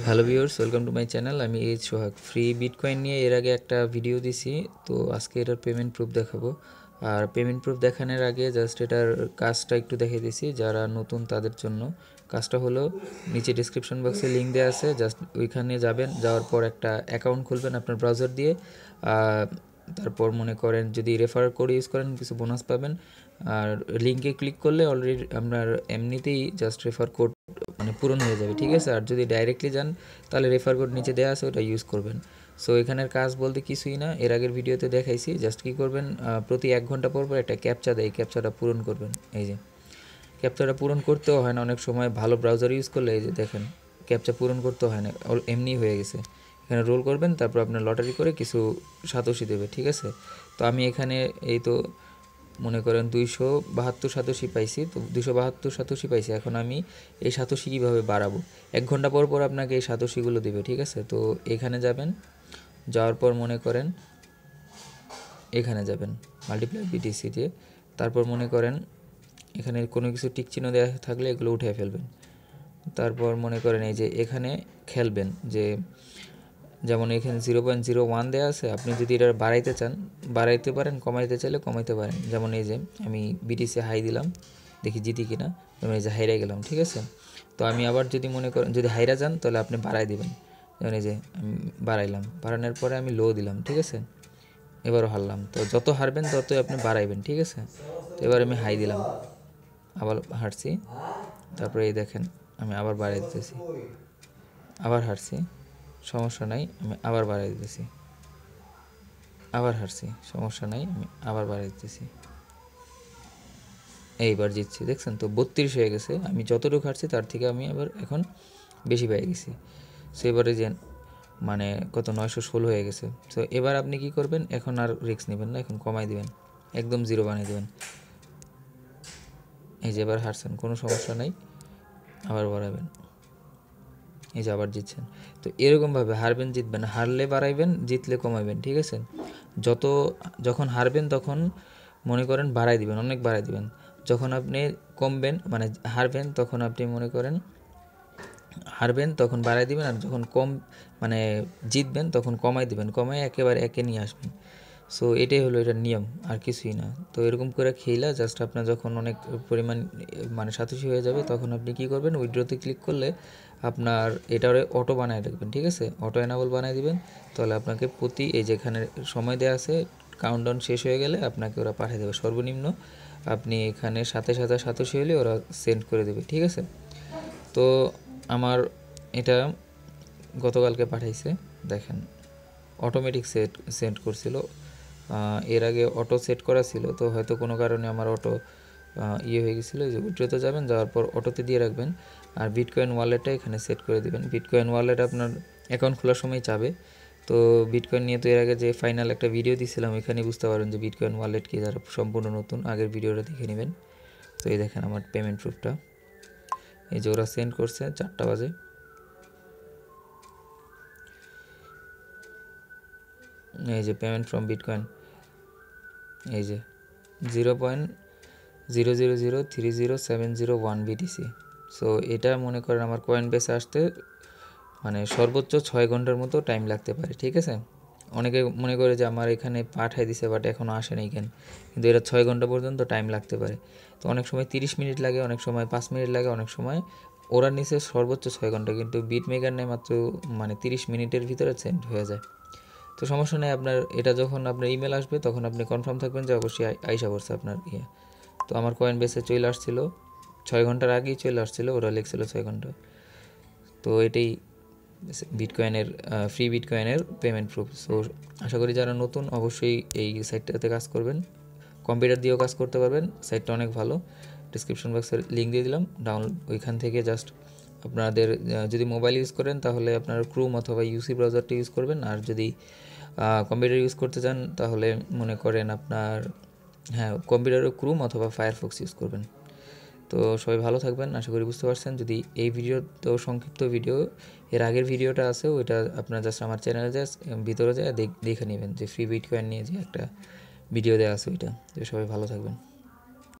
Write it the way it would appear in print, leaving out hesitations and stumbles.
Hello viewers, welcome to my channel. আমি H সোহাগ। Free bitcoin নিয়ে এর আগে একটা ভিডিও দিছি, তো আজকে এটার পেমেন্ট প্রুফ দেখাবো। আর পেমেন্ট প্রুফ দেখানোর আগে জাস্ট এটার কাজটা একটু দেখিয়ে দিছি যারা নতুন তাদের জন্য। কাজটা হলো, নিচে ডিসক্রিপশন বক্সে লিঙ্ক দেওয়া আছে, জাস্ট ওইখানে যাবেন, যাওয়ার পর একটা অ্যাকাউন্ট খুলবেন আপনার ব্রাউজার দিয়ে। তারপর মনে করেন যদি রেফার কোড ইউজ করেন কিছু বোনাস পাবেন। আর লিঙ্কে ক্লিক করলে অলরেডি আপনার এমনিতেই জাস্ট রেফার কোড মানে পূরণ হয়ে যাবে, ঠিক আছে। আর যদি ডাইরেক্টলি যান তাহলে রেফার কোড নিচে দেওয়া আছে, ওটা ইউজ করবেন। সো এখানের কাজ বলতে কিছুই না, এর আগের ভিডিওতে দেখাইছি। জাস্ট কী করবেন, প্রতি 1 ঘন্টা পর পর একটা ক্যাপচা দেয়, ক্যাপচাটা পূরণ করবেন। এই যে ক্যাপচাটা পূরণ করতেও হয় না, অনেক সময় ভালো ব্রাউজার ইউজ করলে এই যে দেখেন ক্যাপচা পূরণ করতেও হয় না, এমনি হয়ে গেছে। এখানে রোল করবেন, তারপর আপনার লটারি করে কিছু সাতোশি দেবে, ঠিক আছে। তো আমি এখানে এই তো মনে করেন 272 সাতোশি পাইছি, তো 272 সাতোশি পাইছি। এখন আমি এই সাতোশি কীভাবে বাড়াবো, 1 ঘন্টা পর পর আপনাকে এই সাতোশিগুলো দেবে, ঠিক আছে। তো এখানে যাবেন, যাওয়ার পর মনে করেন এখানে যাবেন মাল্টিপ্লাই বিটিসি দিয়ে। তারপর মনে করেন এখানে কোনো কিছু টিক চিহ্ন দেওয়া থাকলে এগুলো উঠে ফেলবেন। তারপর মনে করেন এই যে এখানে খেলবেন, যে যেমন এখানে 0.01 দেওয়া আছে, আপনি যদি এটা বাড়াইতে চান বাড়াইতে পারেন, কমাইতে চাইলে কমাইতে পারেন। যেমন এই যে আমি বিটিসি হাই দিলাম, দেখি জিতি কিনা। যেমন এই যে হাইরা গেলাম, ঠিক আছে। তো আমি আবার যদি মনে করেন যদি হাইরা যান তাহলে আপনি বাড়াই দিবেন। যেমন এই যে আমি বাড়াইলাম, বাড়ানোর পরে আমি লো দিলাম, ঠিক আছে। এবারও হারলাম, তো যত হারবেন ততই আপনি বাড়াইবেন, ঠিক আছে। তো এবার আমি হাই দিলাম, আবার হারছি। তারপরে এই দেখেন আমি আবার বাড়াই দিতেছি, আবার হারছি, সমস্যা নাই, আমি আবার বাড়াই দিতেছি, আবার হারছি, সমস্যা নাই, আমি আবার বাড়াই দিতেছি, এইবার জিতছি। দেখছেন তো 32 হয়ে গেছে। আমি যতটুকু হারছি তার থেকে আমি আবার এখন বেশি পেয়ে গেছি। সো এবারে যে মানে কত 916 হয়ে গেছে। সো এবার আপনি কি করবেন, এখন আর রিস্ক নেবেন না, এখন কমাই দিবেন, একদম 0 বানিয়ে দেবেন। এই যে এবার হারছেন, কোনো সমস্যা নাই, আবার বাড়াবেন, এই যে আবার জিতছেন। তো এরকমভাবে হারবেন জিতবেন, হারলে বাড়াইবেন, জিতলে কমাইবেন, ঠিক আছে। যখন হারবেন তখন মনে করেন বাড়াই দিবেন, অনেক বাড়াই দিবেন। যখন আপনি কমবেন মানে হারবেন তখন আপনি মনে করেন হারবেন তখন বাড়াই দিবেন, আর যখন মানে জিতবেন তখন কমাই দিবেন, কমাই একেবারে একে নিয়ে আসবেন। সো এটাই হলো এটার নিয়ম, আর কিছুই না। তো এরকম করে খেলা জাস্ট আপনার যখন অনেক পরিমাণ মানে সাতোশি হয়ে যাবে তখন আপনি কী করবেন, উইথড্রোতে ক্লিক করলে আপনার এটারে অটো বানায় রাখবেন, ঠিক আছে। অটো এনাবল বানিয়ে দিবেন, তাহলে আপনাকে প্রতি এই যেখানে সময় দেওয়া আছে কাউন্টডাউন শেষ হয়ে গেলে আপনাকে ওরা পাঠিয়ে দেবে। সর্বনিম্ন আপনি এখানে 27,000 সাতোশি হলে ওরা সেন্ড করে দেবে, ঠিক আছে। তো আমার এটা গতকালকে পাঠাইছে, দেখেন অটোমেটিক সেন্ড করছিল। এর আগে অটো সেট করা ছিল, তো হয়তো কোনো কারণে আমার অটো হয়ে গেছিলো। যে উইথড্রোতে যাবেন, যাওয়ার পর অটোতে দিয়ে রাখবেন, আর বিটকয়েন ওয়ালেটটা এখানে সেট করে দেবেন। বিটকয়েন ওয়ালেট আপনার অ্যাকাউন্ট খোলার সময় চাবে। তো বিটকয়েন নিয়ে তো এর আগে যে ফাইনাল একটা ভিডিও দিয়েছিলাম, এখানে বুঝতে পারবেন যে বিটকয়েন ওয়ালেট কি, যারা সম্পূর্ণ নতুন আগের ভিডিওটা দেখে নেবেন। তো এই দেখেন আমার পেমেন্ট প্রুফটা, এই যে ওরা সেন্ড করছে 4টা বাজে। এই যে পেমেন্ট ফ্রম বিটকয়েন, এই যে 0.00030701 বিটিসি। সো এটা মনে করেন আমার কয়েন বেসে আসতে মানে সর্বোচ্চ 6 ঘন্টার মতো টাইম লাগতে পারে, ঠিক আছে। অনেকে মনে করে যে আমার এখানে পাঠাই দিছে বাট এখনও আসে নাই কেন, কিন্তু এটা 6 ঘন্টা পর্যন্ত টাইম লাগতে পারে। তো অনেক সময় 30 মিনিট লাগে, অনেক সময় 5 মিনিট লাগে, অনেক সময় ওরা নিচে সর্বোচ্চ 6 ঘন্টা, কিন্তু বিট মেকার নেয় মাত্র মানে 30 মিনিটের ভিতরে সেন্ড হয়ে যায়। তো সমস্যা নেই, আপনার এটা যখন আপনার ইমেল আসবে তখন আপনি কনফার্ম থাকবেন যে অবশ্যই আইসা পড়ছে আপনার তো আমার কয়েন বেসে চলে আসছিলো 6 ঘন্টার আগেই চলে আসছিলো, ওরা লিখছিল 6 ঘন্টা। তো এটাই বিটকয়েনের ফ্রি বিটকয়েনের পেমেন্ট প্রুফ। সো আশা করি যারা নতুন অবশ্যই এই সাইটটাতে কাজ করবেন, কম্পিউটার দিয়েও কাজ করতে পারবেন, সাইটটা অনেক ভালো। ডিসক্রিপশন বক্সের লিঙ্ক দিয়ে দিলাম, ওইখান থেকে জাস্ট আপনাদের যদি মোবাইল ইউজ করেন তাহলে আপনার ক্রোম অথবা ইউসি ব্রাউজারটা ইউজ করবেন, আর যদি কম্পিউটার ইউজ করতে চান তাহলে মনে করেন আপনার কম্পিউটারে ক্রোম অথবা ফায়ারফক্স ইউজ করবেন। তো সবাই ভালো থাকবেন, আশা করি বুঝতে পারছেন। যদি এই ভিডিওতেও সংক্ষিপ্ত ভিডিও, এর আগের ভিডিওটা আছে ওইটা আপনারা জাস্ট আমার চ্যানেলে ভিতরে যায় দেখে নেবেন, যে ফ্রি বিটকয়েন নিয়ে যে একটা ভিডিও দেওয়া আছে ওইটা। তো সবাই ভালো থাকবেন।